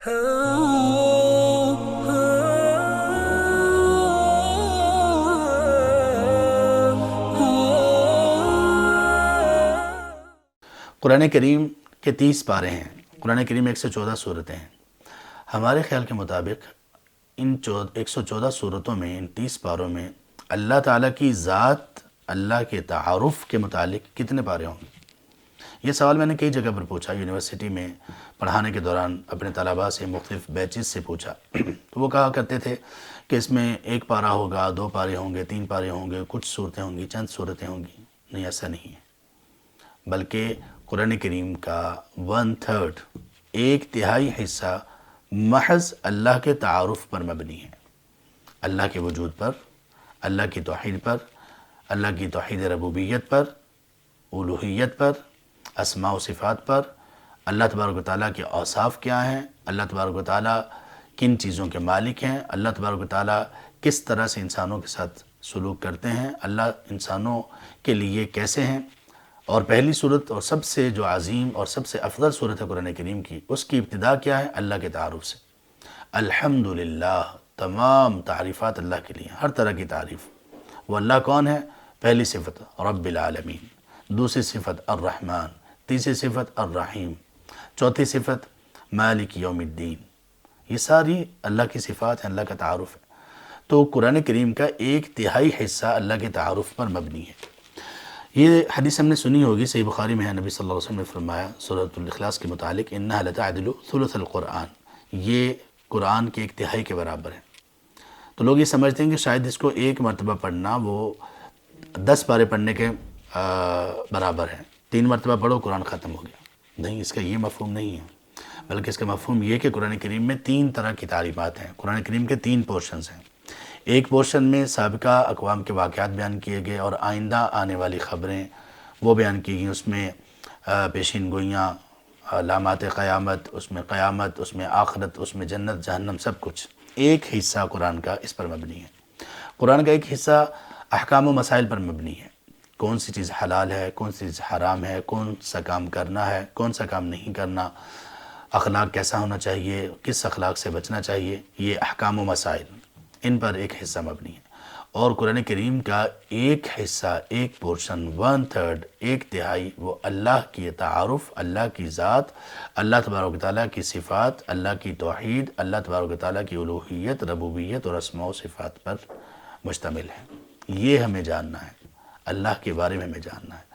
قرآن کریم کے 30 پارے ہیں۔ قرآن کریم میں 114 صورتیں ہیں۔ ہمارے خیال کے مطابق ان 114 صورتوں میں، ان 30 پاروں میں اللہ تعالیٰ کی ذات، اللہ کے تعارف کے متعلق کتنے پارے ہوں گے؟ یہ سوال میں نے کئی جگہ پر پوچھا، یونیورسٹی میں پڑھانے کے دوران اپنے طلباء سے، مختلف بیچز سے پوچھا تو وہ کہا کرتے تھے کہ اس میں 1 پارہ ہوگا، 2 پارے ہوں گے، 3 پارے ہوں گے، کچھ صورتیں ہوں گی، چند صورتیں ہوں گی۔ نہیں، ایسا نہیں ہے، بلکہ قرآن کریم کا 1/3، 1/3 حصہ محض اللہ کے تعارف پر مبنی ہے، اللہ کے وجود پر، اللہ کی توحید پر، اللہ کی توحید ربوبیت پر، الوہیت پر، اسماء و صفات پر، اللہ تبارک و تعالیٰ کے اوصاف کیا ہیں، اللہ تبارک و تعالیٰ کن چیزوں کے مالک ہیں، اللہ تبارک و تعالیٰ کس طرح سے انسانوں کے ساتھ سلوک کرتے ہیں، اللہ انسانوں کے لیے کیسے ہیں۔ اور پہلی صورت اور سب سے جو عظیم اور سب سے افضل صورت ہے قرآن کریم کی، اس کی ابتدا کیا ہے؟ اللہ کے تعارف سے۔ الحمدللہ، تمام تعریفات اللہ کے لیے، ہر طرح کی تعریف۔ وہ اللہ کون ہے؟ پہلی صفت رب العالمین، دوسری صفت الرحمن، تیسری صفت الرحیم، چوتھی صفت مالک یوم الدین۔ یہ ساری اللہ کی صفات ہیں، اللہ کا تعارف ہے۔ تو قرآن کریم کا 1/3 حصہ اللہ کے تعارف پر مبنی ہے۔ یہ حدیث ہم نے سنی ہوگی، صحیح بخاری میں ہے، نبی صلی اللہ علیہ وسلم نے فرمایا سورۃ الاخلاص کے متعلق، انہا لتعدل ثلث القرآن، یہ قرآن کے 1/3 کے برابر ہے۔ تو لوگ یہ سمجھتے ہیں کہ شاید اس کو 1 مرتبہ پڑھنا وہ 10 پارے پڑھنے کے برابر ہے، 3 مرتبہ پڑھو قرآن ختم ہو گیا۔ نہیں، اس کا یہ مفہوم نہیں ہے، بلکہ اس کا مفہوم یہ کہ قرآن کریم میں 3 طرح کی تعلیمات ہیں۔ قرآن کریم کے 3 پورشنز ہیں۔ ایک پورشن میں سابقہ اقوام کے واقعات بیان کیے گئے اور آئندہ آنے والی خبریں وہ بیان کی گئیں، اس میں پیشین گوئیاں، علامات قیامت، اس میں آخرت، اس میں جنت جہنم، سب کچھ۔ ایک حصہ قرآن کا اس پر مبنی ہے۔ قرآن کا ایک حصہ احکام و مسائل پر مبنی ہے، کون سی چیز حلال ہے، کون سی چیز حرام ہے، کون سا کام کرنا ہے، کون سا کام نہیں کرنا، اخلاق کیسا ہونا چاہیے، کس اخلاق سے بچنا چاہیے، یہ احکام و مسائل، ان پر ایک حصہ مبنی ہے۔ اور قرآن کریم کا ایک حصہ، ایک پورشن، 1/3، 1/3 وہ اللہ کی تعارف، اللہ کی ذات، اللہ تبارک و تعالیٰ کی صفات، اللہ کی توحید، اللہ تبارک و تعالیٰ کی الوہیت، ربوبیت اور اسماء و صفات پر مشتمل ہے۔ یہ ہمیں جاننا ہے، اللہ کے بارے میں ہمیں جاننا ہے۔